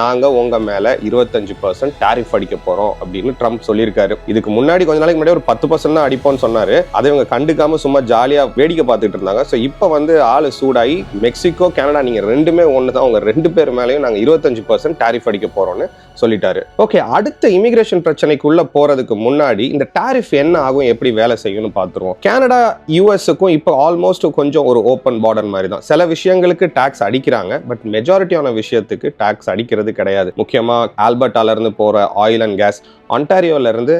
நாங்க உங்க மேல 25% டாரிஃப் அடிக்க போறோம் அப்படின்னு ட்ரம்ப் சொல்லியிருக்காரு. இதுக்கு முன்னாடி கொஞ்ச நாளைக்கு முன்னாடி ஒரு 10% தான் அடிப்போம்னு சொன்னாரு. அதை இவங்க கண்டுக்காம சும்மா ஜாலியா வேடிக்கை பார்த்துட்டு இருந்தாங்க. ஸோ இப்போ வந்து ஆளு சூடாகி மெக்சிகோ கனடா நீங்க ரெண்டுமே ஒன்று தான், உங்க ரெண்டு பேர் மேலேயும் நாங்க 25% டாரிஃப் அடிக்க போறோம்னு சொல்லிட்டாரு. ஓகே, அடுத்த இமிகிரேஷன் பிரச்சனைக்குள்ள போறதுக்கு முன்னாடி இந்த டாரிஃப் என்ன ஆகும், எப்படி வேலை செய்யும்னு பார்த்துருவோம். கனடா யூஎஸ்க்கும் இப்போ ஆல்மோஸ்ட் கொஞ்சம் ஒரு ஓப்பன் பார்டர் மாதிரி தான். சில விஷயங்களுக்கு டாக்ஸ் அடிக்கிறாங்க, பட் மெஜாரிட்டியான விஷயத்துக்கு டாக்ஸ் அடிக்கிறது கிடையாது. முக்கியமா ஆல்பர்ட்டால இருந்து போற ஆயில் அண்ட் கேஸ், ஆன்டாரியோல இருந்து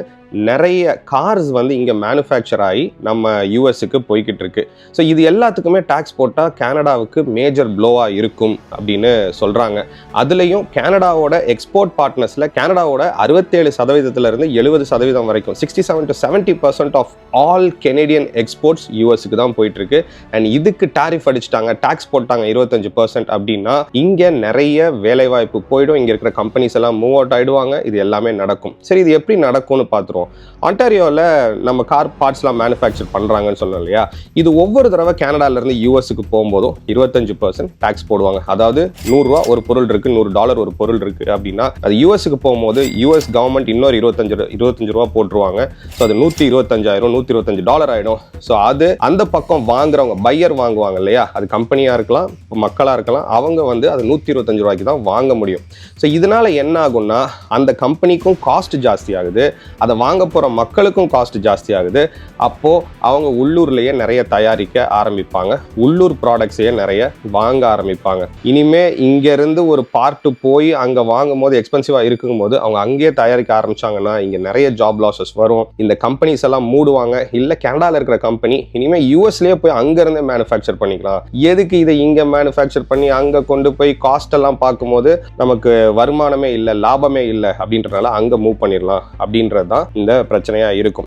நிறைய கார்ஸ் வந்து இங்கே மேனுஃபேக்சர் ஆகி நம்ம யூஎஸ்க்கு போய்கிட்டு இருக்கு. ஸோ இது எல்லாத்துக்குமே டேக்ஸ் போட்டால் கனடாவுக்கு மேஜர் ப்ளோவாக இருக்கும் அப்படின்னு சொல்கிறாங்க. அதுலேயும் கனடாவோட எக்ஸ்போர்ட் பார்ட்னர்ஸில் கனடாவோட 67% 70% வரைக்கும் 67 to 70% of all Canadian exports யூஎஸ்க்கு தான் போயிட்டுருக்கு. அண்ட் இதுக்கு டாரிஃப் அடிச்சிட்டாங்க, டாக்ஸ் போட்டாங்க 25% அப்படின்னா இங்கே நிறைய வேலைவாய்ப்பு போயிடும். இங்கே இருக்கிற கம்பெனிஸ் எல்லாம் மூவ் அவுட் ஆகிடுவாங்க. இது எல்லாமே நடக்கும். சரி, இது எப்படி நடக்கும்னு பார்த்துருவோம். ஆன்டாரியோவில் நம்ம கார் பார்ட்ஸ்லாம் மேனுஃபேக்சர் பண்ணுறாங்கன்னு சொல்லணும் இல்லையா? இது ஒவ்வொரு தடவை கனடாலேருந்து யூஎஸ்க்கு போகும்போதும் 25% டாக்ஸ் போடுவாங்க. அதாவது $100 ஒரு பொருள் இருக்குது, $100 ஒரு பொருள் இருக்குது அப்படின்னா அது யூஎஸ்க்கு போகும்போது யூஎஸ் கவர்மெண்ட் இன்னொரு $25 போட்டுருவாங்க. ஸோ அது $125 ஆகிடும். ஸோ அது அந்த பக்கம் வாங்குறவங்க பையர் வாங்குவாங்க இல்லையா? அது கம்பெனியாக இருக்கலாம், மக்களாக இருக்கலாம், அவங்க வந்து அது $125 தான் வாங்க முடியும். ஸோ இதனால என்ன ஆகும்னா அந்த கம்பெனிக்கும் காஸ்ட் ஜாஸ்தி ஆகுது, அதை வாங்க போகிற மக்களுக்கும் காஸ்ட் ஜாஸ்தி ஆகுது. அப்போது அவங்க உள்ளூர்லேயே நிறைய தயாரிக்க ஆரம்பிப்பாங்க, உள்ளூர் ப்ராடக்ட்ஸையே நிறைய வாங்க ஆரம்பிப்பாங்க. இனிமே இங்கேருந்து ஒரு பார்ட்டு போய் அங்கே வாங்கும் போது எக்ஸ்பென்சிவாக இருக்கும்போது அவங்க அங்கேயே தயாரிக்க ஆரம்பிச்சாங்கன்னா இங்கே நிறைய ஜாப் லாஸஸ் வரும். இந்த கம்பெனிஸ் எல்லாம் மூடுவாங்க. இல்லை கனடாவில் இருக்கிற கம்பெனி இனிமேல் யூஎஸ்லேயே போய் அங்கேருந்தே மேனுஃபேக்சர் பண்ணிக்கலாம். எதுக்கு இதை இங்கே மேனுஃபேக்சர் பண்ணி அங்கே கொண்டு போய் காஸ்ட் எல்லாம் பார்க்கும்போது நமக்கு வருமானமே இல்லை, லாபமே இல்லை அப்படின்றனால அங்கே மூவ் பண்ணிடலாம் அப்படின்றது தான் இந்த பிரச்சனையாக இருக்கும்.